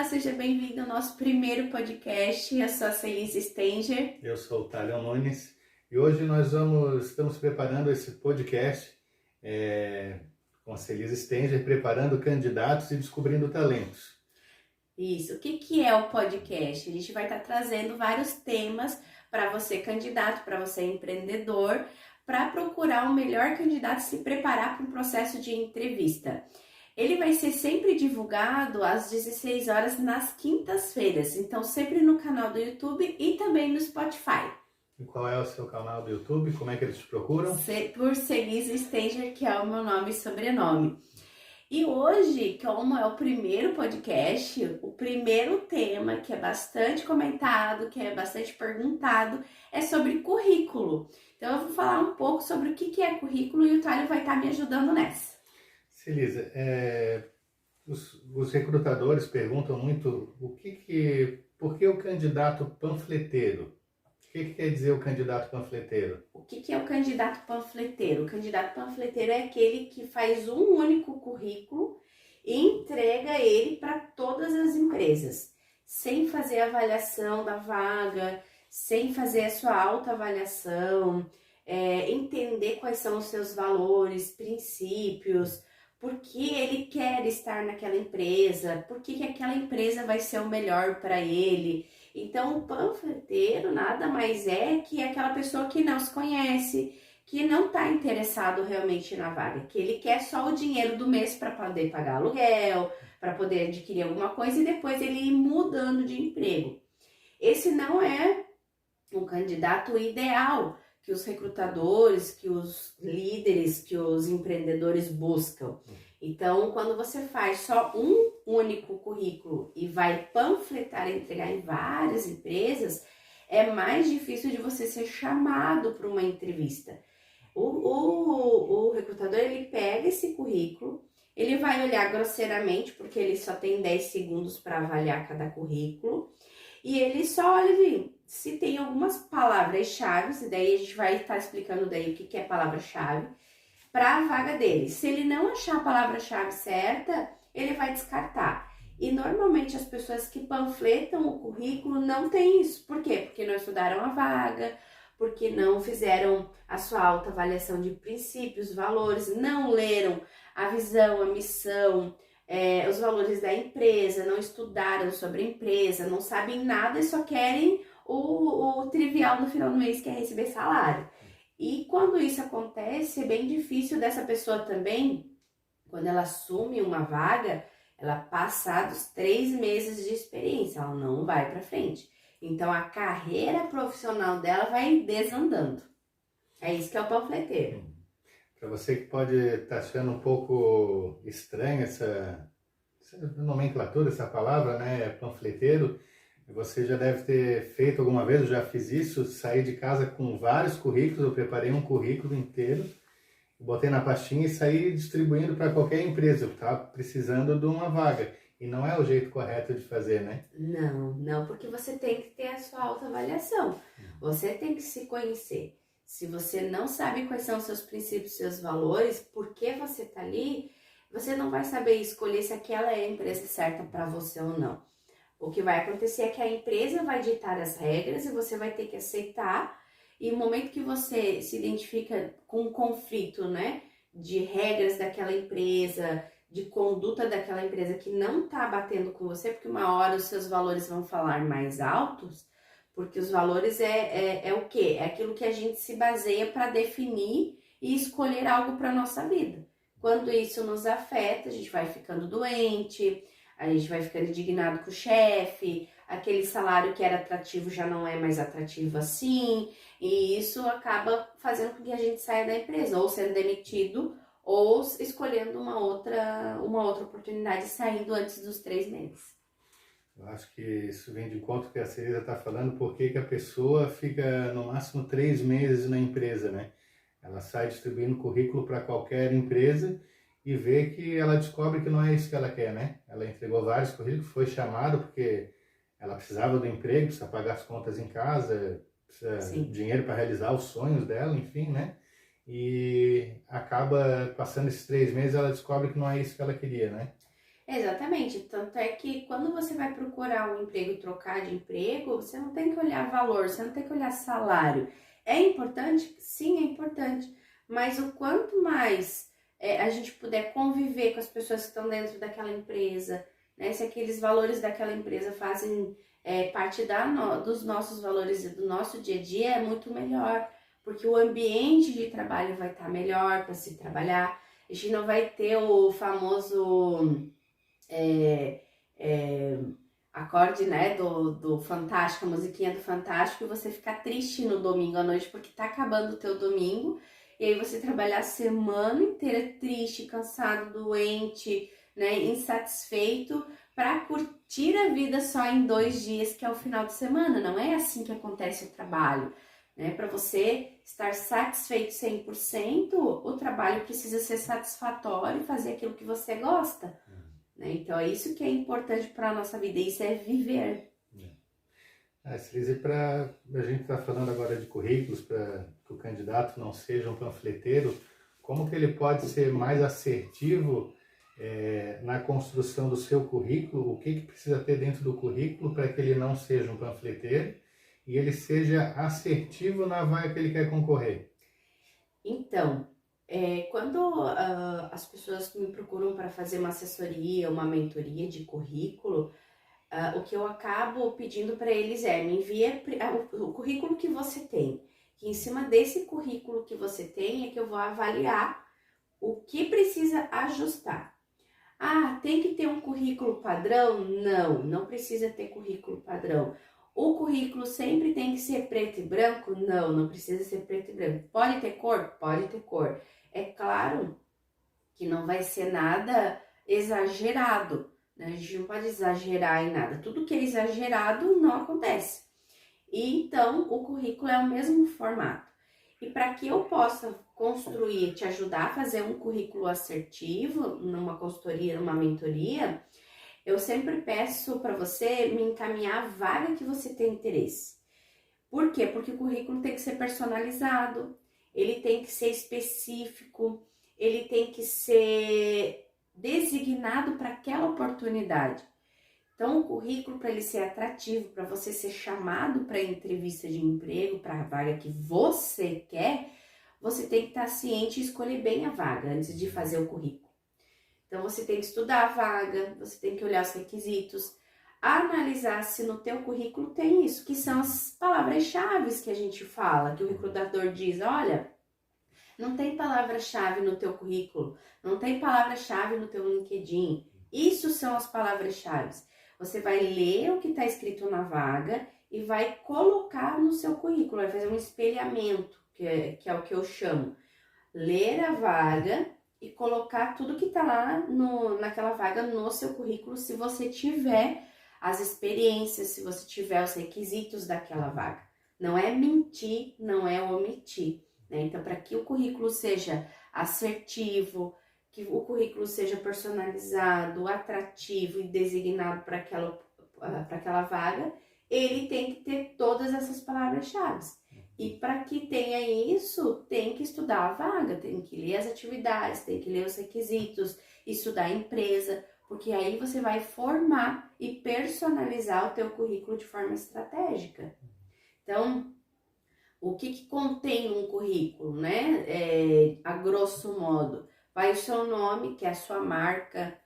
seja bem-vindo ao nosso primeiro podcast. Eu sou a Celise Stenger. Eu sou o Thalion Nunes e hoje nós estamos preparando esse podcast com a Celise Stenger, preparando candidatos e descobrindo talentos. Isso. O que é o podcast? A gente vai estar trazendo vários temas para você candidato, para você empreendedor, para procurar o melhor candidato e se preparar para um processo de entrevista. Ele vai ser sempre divulgado às 16 horas nas quintas-feiras, então sempre no canal do YouTube e também no Spotify. E qual é o seu canal do YouTube? Como é que eles te procuram? Por Celise Stenger, que é o meu nome e sobrenome. E hoje, como é o primeiro podcast, o primeiro tema que é bastante comentado, que é bastante perguntado, é sobre currículo. Então eu vou falar um pouco sobre o que é currículo e o Thálio vai estar me ajudando nessa. Celise, os recrutadores perguntam muito por que o candidato panfleteiro? O que quer dizer o candidato panfleteiro? O que é o candidato panfleteiro? O candidato panfleteiro é aquele que faz um único currículo e entrega ele para todas as empresas, sem fazer avaliação da vaga, sem fazer a sua autoavaliação, entender quais são os seus valores, princípios, por que ele quer estar naquela empresa, por que aquela empresa vai ser o melhor para ele. Então, o panfleteiro nada mais é que aquela pessoa que não se conhece, que não está interessado realmente na vaga, que ele quer só o dinheiro do mês para poder pagar aluguel, para poder adquirir alguma coisa e depois ele ir mudando de emprego. Esse não é um candidato ideal que os recrutadores, que os líderes, que os empreendedores buscam. Então, quando você faz só um único currículo e vai panfletar e entregar em várias empresas, é mais difícil de você ser chamado para uma entrevista. O recrutador, ele pega esse currículo, ele vai olhar grosseiramente, porque ele só tem 10 segundos para avaliar cada currículo, e ele só olha se tem algumas palavras-chave, e daí a gente vai estar explicando daí o que é palavra-chave, para a vaga dele. Se ele não achar a palavra-chave certa, ele vai descartar. E normalmente as pessoas que panfletam o currículo não têm isso. Por quê? Porque não estudaram a vaga, porque não fizeram a sua autoavaliação de princípios, valores, não leram a visão, a missão, os valores da empresa, não estudaram sobre a empresa, não sabem nada e só querem o trivial no final do mês, que é receber salário. E quando isso acontece, é bem difícil dessa pessoa também, quando ela assume uma vaga, ela passar dos 3 meses de experiência, ela não vai para frente. Então a carreira profissional dela vai desandando. É isso que é o panfleteiro. Para você que pode estar achando um pouco estranha essa nomenclatura, essa palavra, né, panfleteiro, você já deve ter feito alguma vez, eu já fiz isso, saí de casa com vários currículos, eu preparei um currículo inteiro, botei na pastinha e saí distribuindo para qualquer empresa que estava precisando de uma vaga. E não é o jeito correto de fazer, né? Não, porque você tem que ter a sua autoavaliação, você tem que se conhecer. Se você não sabe quais são os seus princípios, seus valores, por que você está ali, você não vai saber escolher se aquela é a empresa certa para você ou não. O que vai acontecer é que a empresa vai ditar as regras e você vai ter que aceitar. E no momento que você se identifica com um conflito, né, de regras daquela empresa, de conduta daquela empresa que não está batendo com você, porque uma hora os seus valores vão falar mais altos, porque os valores é o quê? É aquilo que a gente se baseia para definir e escolher algo para a nossa vida. Quando isso nos afeta, a gente vai ficando doente, a gente vai ficando indignado com o chefe, aquele salário que era atrativo já não é mais atrativo assim, e isso acaba fazendo com que a gente saia da empresa, ou sendo demitido, ou escolhendo uma outra oportunidade saindo antes dos 3 meses. Eu acho que isso vem de encontro que a Celisa está falando, porque que a pessoa fica no máximo 3 meses na empresa, né? Ela sai distribuindo currículo para qualquer empresa e vê que ela descobre que não é isso que ela quer, né? Ela entregou vários currículos, foi chamada porque ela precisava do emprego, precisa pagar as contas em casa, precisa de dinheiro para realizar os sonhos dela, enfim, né? E acaba passando esses 3 meses, ela descobre que não é isso que ela queria, né? Exatamente, tanto é que quando você vai procurar um emprego e trocar de emprego, você não tem que olhar valor, você não tem que olhar salário. É importante? Sim, é importante, mas o quanto mais a gente puder conviver com as pessoas que estão dentro daquela empresa, né, se aqueles valores daquela empresa fazem parte dos nossos valores e do nosso dia a dia, é muito melhor, porque o ambiente de trabalho vai estar melhor para se trabalhar, a gente não vai ter o famoso é, é, acorde, né, do Fantástico, a musiquinha do Fantástico, e você ficar triste no domingo à noite porque tá acabando o teu domingo, e aí você trabalhar a semana inteira triste, cansado, doente, né, insatisfeito, para curtir a vida só em 2 dias, que é o final de semana. Não é assim que acontece o trabalho. Né? Para você estar satisfeito 100%, o trabalho precisa ser satisfatório e fazer aquilo que você gosta. Né? Então, é isso que é importante para a nossa vida, isso é viver. Cris, para a gente estar falando agora de currículos, para que o candidato não seja um panfleteiro, como que ele pode ser mais assertivo na construção do seu currículo? O que precisa ter dentro do currículo para que ele não seja um panfleteiro e ele seja assertivo na vaga que ele quer concorrer? Então, quando as pessoas me procuram para fazer uma assessoria, uma mentoria de currículo, o que eu acabo pedindo para eles me envia o currículo que você tem. Que em cima desse currículo que você tem é que eu vou avaliar o que precisa ajustar. Ah, tem que ter um currículo padrão? Não, não precisa ter currículo padrão. O currículo sempre tem que ser preto e branco? Não, não precisa ser preto e branco. Pode ter cor? Pode ter cor. É claro que não vai ser nada exagerado, né? A gente não pode exagerar em nada. Tudo que é exagerado não acontece. E então, o currículo é o mesmo formato. E para que eu possa construir, te ajudar a fazer um currículo assertivo, numa consultoria, numa mentoria, eu sempre peço para você me encaminhar a vaga que você tem interesse. Por quê? Porque o currículo tem que ser personalizado, ele tem que ser específico, ele tem que ser designado para aquela oportunidade. Então, o currículo, para ele ser atrativo, para você ser chamado para entrevista de emprego, para a vaga que você quer, você tem que estar ciente e escolher bem a vaga antes de fazer o currículo. Então, você tem que estudar a vaga, você tem que olhar os requisitos, analisar se no teu currículo tem isso, que são as palavras-chave que a gente fala, que o recrutador diz, olha, não tem palavra-chave no teu currículo, não tem palavra-chave no teu LinkedIn. Isso são as palavras-chave. Você vai ler o que está escrito na vaga e vai colocar no seu currículo, vai fazer um espelhamento, que é o que eu chamo. Ler a vaga e colocar tudo que está lá naquela vaga no seu currículo, se você tiver as experiências, se você tiver os requisitos daquela vaga. Não é mentir, não é omitir. Né? Então, para que o currículo seja assertivo, que o currículo seja personalizado, atrativo e designado para aquela vaga, ele tem que ter todas essas palavras-chave. E para que tenha isso, tem que estudar a vaga, tem que ler as atividades, tem que ler os requisitos, estudar a empresa, porque aí você vai formar e personalizar o teu currículo de forma estratégica. Então, o que contém um currículo, né? A grosso modo, vai o seu nome, que é a sua marca,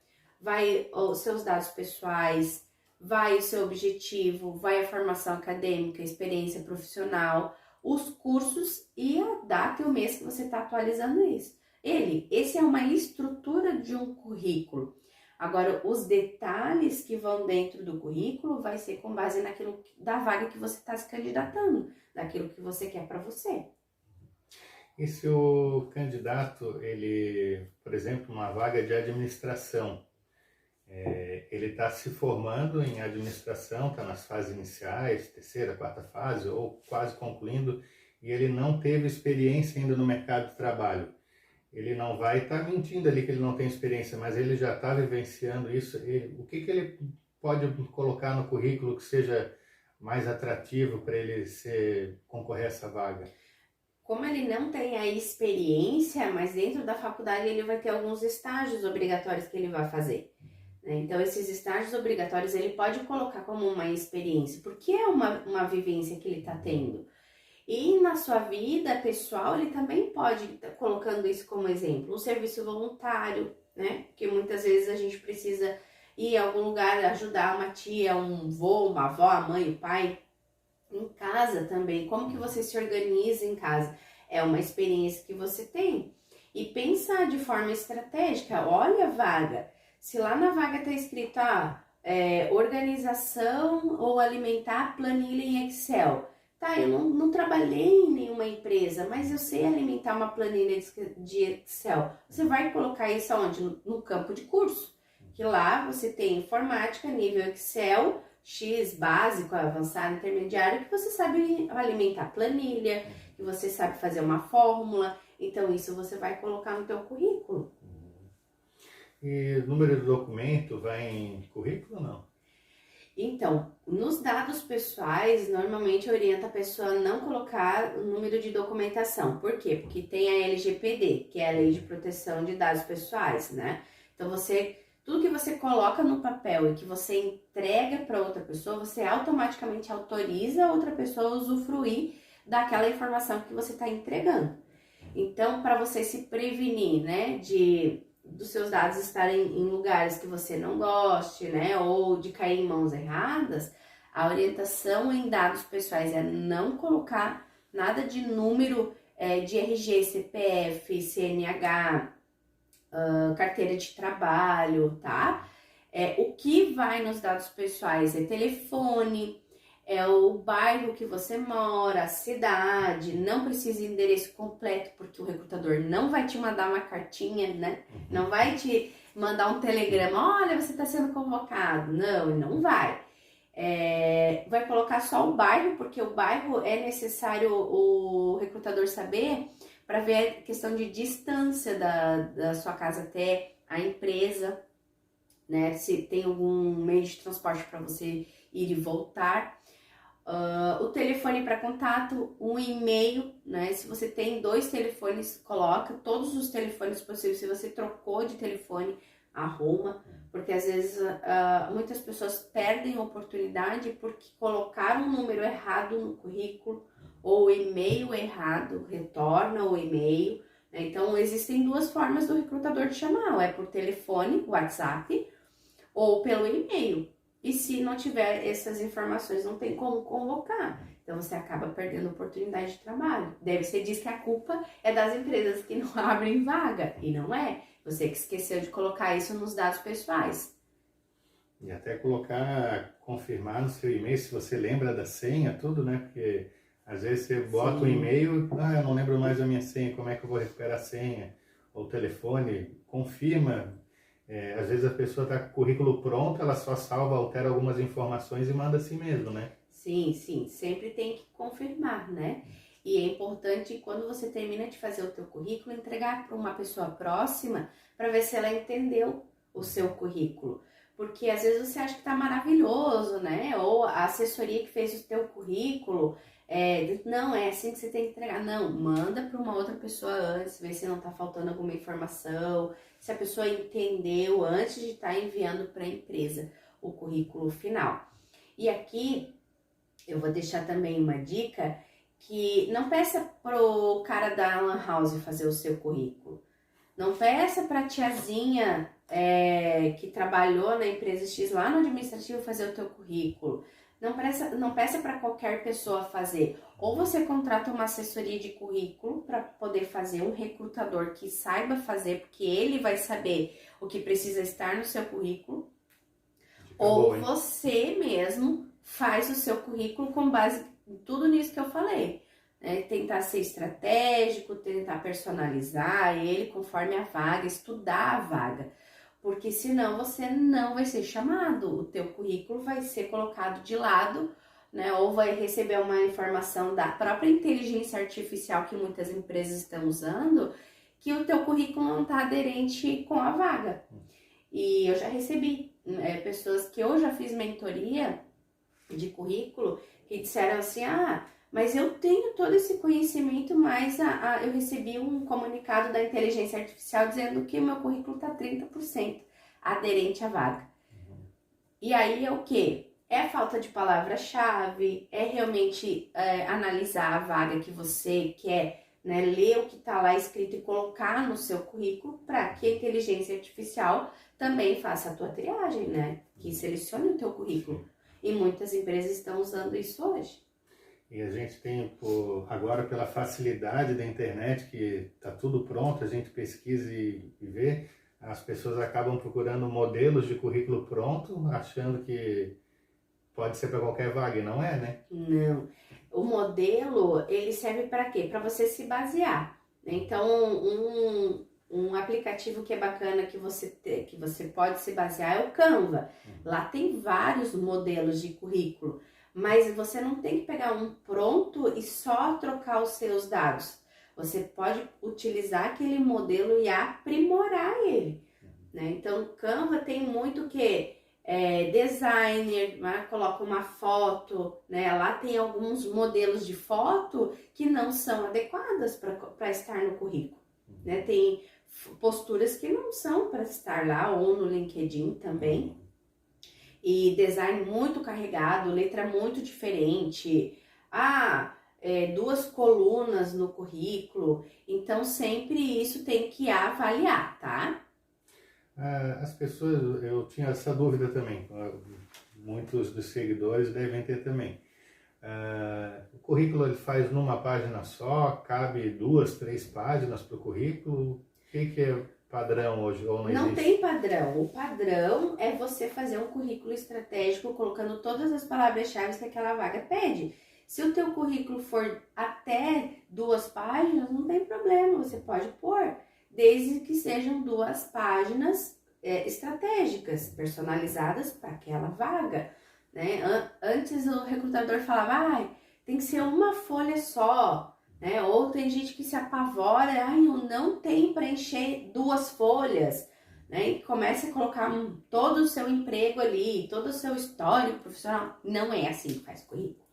vai os seus dados pessoais, vai o seu objetivo, vai a formação acadêmica, experiência profissional, os cursos e a data e o mês que você está atualizando isso. Esse é uma estrutura de um currículo. Agora, os detalhes que vão dentro do currículo vai ser com base naquilo da vaga que você está se candidatando, daquilo que você quer para você. E se o candidato, ele, por exemplo, uma vaga de administração, ele está se formando em administração, está nas fases iniciais, terceira, quarta fase, ou quase concluindo, e ele não teve experiência ainda no mercado de trabalho. Ele não vai estar mentindo ali que ele não tem experiência, mas ele já está vivenciando isso. O que ele pode colocar no currículo que seja mais atrativo para ele concorrer a essa vaga? Como ele não tem a experiência, mas dentro da faculdade ele vai ter alguns estágios obrigatórios que ele vai fazer. né? Então, esses estágios obrigatórios, ele pode colocar como uma experiência, porque é uma vivência que ele está tendo. E na sua vida pessoal, ele também pode estar colocando isso como exemplo. O serviço voluntário, né? Porque muitas vezes a gente precisa ir a algum lugar, ajudar uma tia, um vô, uma avó, a mãe, o pai. Em casa também, como que você se organiza em casa? É uma experiência que você tem. E pensar de forma estratégica, olha a vaga. Se lá na vaga está escrito, organização ou alimentar planilha em Excel. Tá, eu não trabalhei em nenhuma empresa, mas eu sei alimentar uma planilha de Excel. Você vai colocar isso aonde? No campo de curso. Que lá você tem informática, nível Excel, X, básico, avançado, intermediário, que você sabe alimentar planilha, que você sabe fazer uma fórmula. Então, isso você vai colocar no teu currículo. E número de documento vai em currículo ou não? Então, nos dados pessoais, normalmente orienta a pessoa a não colocar o número de documentação. Por quê? Porque tem a LGPD, que é a Lei de Proteção de Dados Pessoais, né? Então, tudo que você coloca no papel e que você entrega para outra pessoa, você automaticamente autoriza a outra pessoa a usufruir daquela informação que você está entregando. Então, para você se prevenir, né, dos seus dados estarem em lugares que você não goste, né, ou de cair em mãos erradas, a orientação em dados pessoais é não colocar nada de número de RG, CPF, CNH, carteira de trabalho, tá? O que vai nos dados pessoais é telefone, é o bairro que você mora, a cidade, não precisa endereço completo, porque o recrutador não vai te mandar uma cartinha, né? Não vai te mandar um telegrama, olha, você está sendo convocado. Não, ele não vai. Vai colocar só o bairro, porque o bairro é necessário o recrutador saber para ver a questão de distância da sua casa até a empresa, né? Se tem algum meio de transporte para você ir e voltar. O telefone para contato, um e-mail, né? Se você tem 2 telefones, coloca todos os telefones possíveis. Se você trocou de telefone, arruma, porque às vezes muitas pessoas perdem a oportunidade porque colocaram um número errado no currículo ou o e-mail errado, retorna o e-mail, né? Então existem 2 formas do recrutador te chamar, ou é por telefone, WhatsApp, ou pelo e-mail. E se não tiver essas informações, não tem como convocar. Então, você acaba perdendo oportunidade de trabalho. Daí você diz que a culpa é das empresas que não abrem vaga. E não é. Você que esqueceu de colocar isso nos dados pessoais. E até confirmar no seu e-mail, se você lembra da senha, tudo, né? Porque às vezes você bota um e-mail, eu não lembro mais a minha senha, como é que eu vou recuperar a senha? Ou o telefone, confirma. Às vezes a pessoa está com o currículo pronto, ela só salva, altera algumas informações e manda assim mesmo, né? Sim, sempre tem que confirmar, né? E é importante, quando você termina de fazer o teu currículo, entregar para uma pessoa próxima para ver se ela entendeu o seu currículo. Porque às vezes você acha que está maravilhoso, né? Ou a assessoria que fez o teu currículo, não, é assim que você tem que entregar. Não, manda para uma outra pessoa antes, ver se não está faltando alguma informação, se a pessoa entendeu antes de estar enviando para a empresa o currículo final. E aqui eu vou deixar também uma dica, que não peça pro cara da Lan House fazer o seu currículo. Não peça pra tiazinha que trabalhou na empresa X lá no administrativo fazer o teu currículo. Não peça para qualquer pessoa fazer. Ou você contrata uma assessoria de currículo para poder fazer, um recrutador que saiba fazer, porque ele vai saber o que precisa estar no seu currículo. Ou você mesmo faz o seu currículo com base em tudo nisso que eu falei. Tentar ser estratégico, tentar personalizar ele conforme a vaga, estudar a vaga. Porque senão você não vai ser chamado, o teu currículo vai ser colocado de lado, né? Ou vai receber uma informação da própria inteligência artificial que muitas empresas estão usando, que o teu currículo não está aderente com a vaga. E eu já recebi pessoas que eu já fiz mentoria de currículo que disseram assim, mas eu tenho todo esse conhecimento, mas eu recebi um comunicado da inteligência artificial dizendo que o meu currículo está 30% aderente à vaga. E aí é o quê? É a falta de palavra-chave, é realmente analisar a vaga que você quer, né? Ler o que está lá escrito e colocar no seu currículo para que a inteligência artificial também faça a tua triagem, né? Que selecione o teu currículo. E muitas empresas estão usando isso hoje. E a gente tem, agora pela facilidade da internet, que está tudo pronto, a gente pesquisa e vê, as pessoas acabam procurando modelos de currículo pronto, achando que pode ser para qualquer vaga, e não é, né? Não. O modelo, ele serve para quê? Para você se basear. Então, um aplicativo que é bacana que você pode se basear é o Canva. Lá tem vários modelos de currículo, mas você não tem que pegar um pronto e só trocar os seus dados. Você pode utilizar aquele modelo e aprimorar ele, né? Então, Canva tem muito que designer, né? Coloca uma foto, né? Lá tem alguns modelos de foto que não são adequadas para estar no currículo, né? Tem posturas que não são para estar lá, ou no LinkedIn também. E design muito carregado, letra muito diferente. Duas colunas no currículo. Então, sempre isso tem que avaliar, tá? As pessoas, eu tinha essa dúvida também, muitos dos seguidores devem ter também. O currículo ele faz numa página só, cabe 2, 3 páginas para o currículo. O que é padrão hoje ou não existe? Não tem padrão. O padrão é você fazer um currículo estratégico colocando todas as palavras-chave que aquela vaga pede. Se o teu currículo for até 2 páginas, não tem problema, você pode pôr, desde que sejam 2 páginas estratégicas, personalizadas para aquela vaga, né? Antes o recrutador falava, tem que ser uma folha só, né? Ou tem gente que se apavora, eu não tenho para encher 2 folhas, né? E começa a colocar todo o seu emprego ali, todo o seu histórico profissional. Não é assim que faz currículo,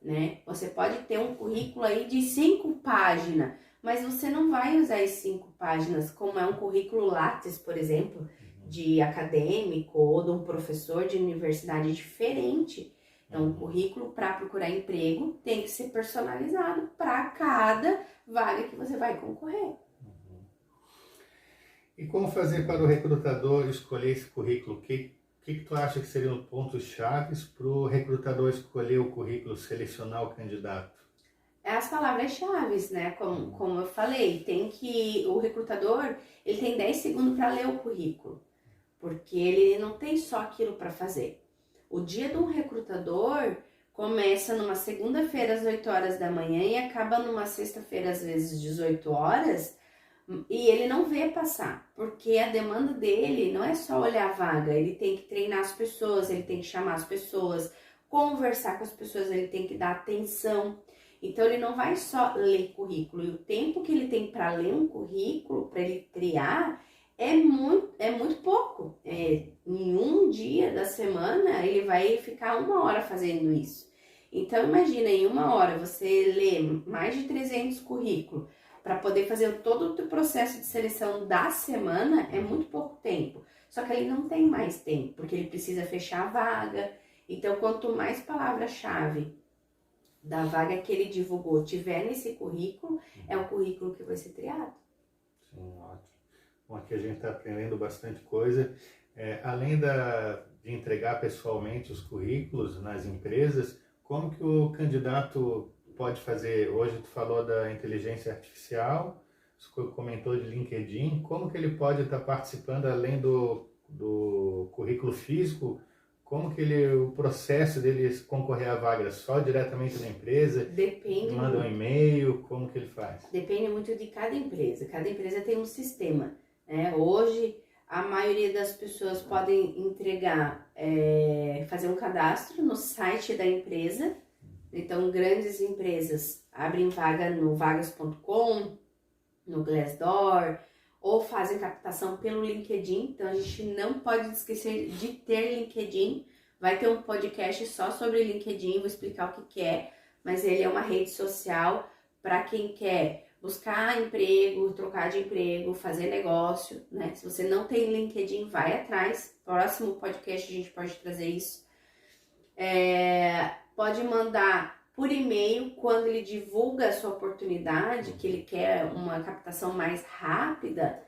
né? Você pode ter um currículo aí de 5 páginas, mas você não vai usar as 5 páginas como é um currículo Lattes, por exemplo, de acadêmico ou de um professor de universidade diferente. Então, o currículo para procurar emprego tem que ser personalizado para cada vaga que você vai concorrer. E como fazer para o recrutador escolher esse currículo? O que tu acha que seriam pontos chaves para o recrutador escolher o currículo, selecionar o candidato? As palavras-chave, né? Como eu falei, o recrutador ele tem 10 segundos para ler o currículo, porque ele não tem só aquilo para fazer. O dia de um recrutador começa numa segunda-feira às 8 horas da manhã e acaba numa sexta-feira às vezes 18 horas, e ele não vê passar, porque a demanda dele não é só olhar a vaga, ele tem que treinar as pessoas, ele tem que chamar as pessoas, conversar com as pessoas, ele tem que dar atenção. Então, ele não vai só ler currículo, e o tempo que ele tem para ler um currículo, para ele triar, é muito pouco. Em um dia da semana, ele vai ficar 1 hora fazendo isso. Então, imagina, em 1 hora, você lê mais de 300 currículos, para poder fazer todo o teu processo de seleção da semana, é muito pouco tempo. Só que ele não tem mais tempo, porque ele precisa fechar a vaga. Então, quanto mais palavra-chave da vaga que ele divulgou tiver nesse currículo, é o currículo que vai ser triado. Sim, ótimo. Bom, aqui a gente está aprendendo bastante coisa. Além de entregar pessoalmente os currículos nas empresas, como que o candidato pode fazer? Hoje tu falou da inteligência artificial, comentou de LinkedIn, como que ele pode estar participando além do currículo físico? Como que o processo dele concorrer à vaga? Só diretamente na empresa? Depende. Manda um e-mail? Como que ele faz? Depende muito de cada empresa. Cada empresa tem um sistema, né? Hoje, a maioria das pessoas podem entregar, fazer um cadastro no site da empresa. Então, grandes empresas abrem vaga no vagas.com, no Glassdoor, ou fazem captação pelo LinkedIn. Então, a gente não pode esquecer de ter LinkedIn. Vai ter um podcast só sobre LinkedIn, vou explicar o que é, mas ele é uma rede social para quem quer buscar emprego, trocar de emprego, fazer negócio, né? Se você não tem LinkedIn, vai atrás, próximo podcast a gente pode trazer isso. Pode mandar por e-mail quando ele divulga a sua oportunidade, que ele quer uma captação mais rápida,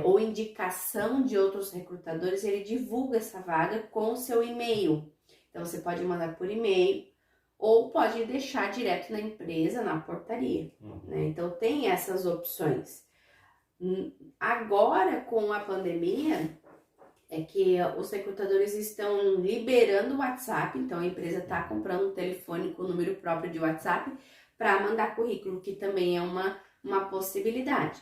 ou indicação de outros recrutadores, ele divulga essa vaga com o seu e-mail. Então, você pode mandar por e-mail ou pode deixar direto na empresa, na portaria. Né? Então, tem essas opções. Agora, com a pandemia, é que os recrutadores estão liberando o WhatsApp, então a empresa está comprando um telefone com o número próprio de WhatsApp para mandar currículo, que também é uma possibilidade.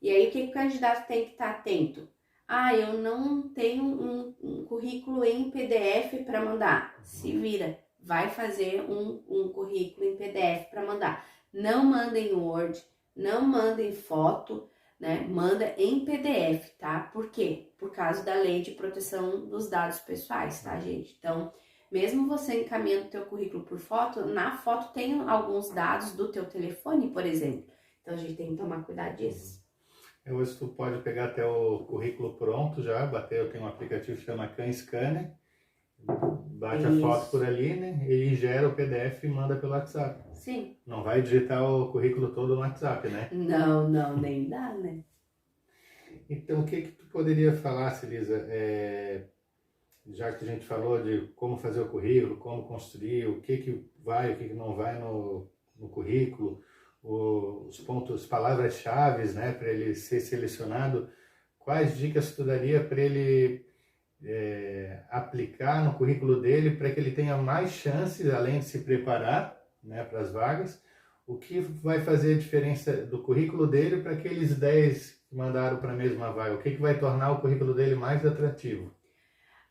E aí, o que o candidato tem que estar atento? Eu não tenho um currículo em PDF para mandar. Se vira, vai fazer um currículo em PDF para mandar. Não manda em Word, não manda em foto, né? Manda em PDF, tá? Por quê? Por causa da lei de proteção dos dados pessoais, tá, gente? Então, mesmo você encaminhando o teu currículo por foto, na foto tem alguns dados do teu telefone, por exemplo. Então, a gente tem que tomar cuidado disso. Hoje tu pode pegar até o currículo pronto já, eu tenho um aplicativo que chama CanScanner, bate a foto por ali, né? Ele gera o PDF e manda pelo WhatsApp. Sim. Não vai digitar o currículo todo no WhatsApp, né? Não, nem dá, né? Então, o que tu poderia falar, Celisa, já que a gente falou de como fazer o currículo, como construir, o que vai, o que não vai no currículo, os pontos, palavras-chave, né, para ele ser selecionado, quais dicas tu daria para ele aplicar no currículo dele para que ele tenha mais chances, além de se preparar, né, para as vagas, o que vai fazer a diferença do currículo dele para aqueles 10 que mandaram para a mesma vaga? O que vai tornar o currículo dele mais atrativo?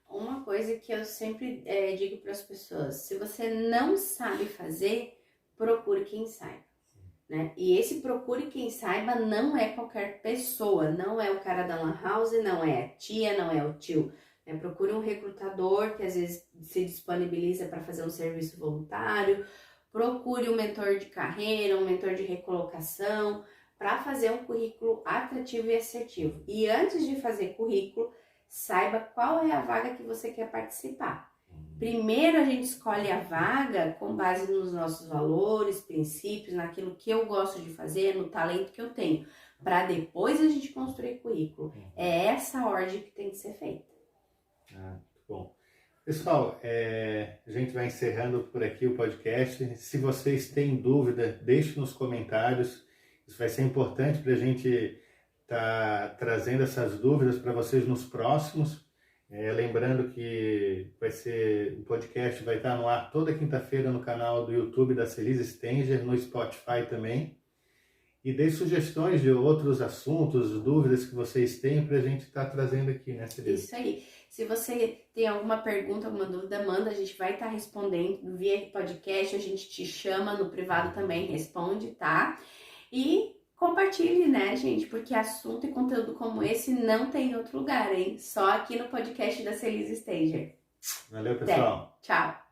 Uma coisa que eu sempre digo para as pessoas, se você não sabe fazer, procure quem saiba. Né? E esse procure quem saiba não é qualquer pessoa, não é o cara da lan house, não é a tia, não é o tio. Né? Procure um recrutador que às vezes se disponibiliza para fazer um serviço voluntário, procure um mentor de carreira, um mentor de recolocação, para fazer um currículo atrativo e assertivo. E antes de fazer currículo, saiba qual é a vaga que você quer participar. Primeiro a gente escolhe a vaga com base nos nossos valores, princípios, naquilo que eu gosto de fazer, no talento que eu tenho, para depois a gente construir currículo. É essa ordem que tem que ser feita. Muito bom. Pessoal, a gente vai encerrando por aqui o podcast. Se vocês têm dúvida, deixe nos comentários. Isso vai ser importante para a gente estar trazendo essas dúvidas para vocês nos próximos. Lembrando que o podcast vai estar no ar toda quinta-feira no canal do YouTube da Celisa Stenger, no Spotify também. E dê sugestões de outros assuntos, dúvidas que vocês têm para a gente estar trazendo aqui, né, Celisa? Isso aí. Se você tem alguma pergunta, alguma dúvida, manda, a gente vai estar respondendo via podcast, a gente te chama no privado também, responde, tá? E compartilhe, né, gente? Porque assunto e conteúdo como esse não tem em outro lugar, hein? Só aqui no podcast da Celisa Stenger. Valeu, pessoal. Tchau.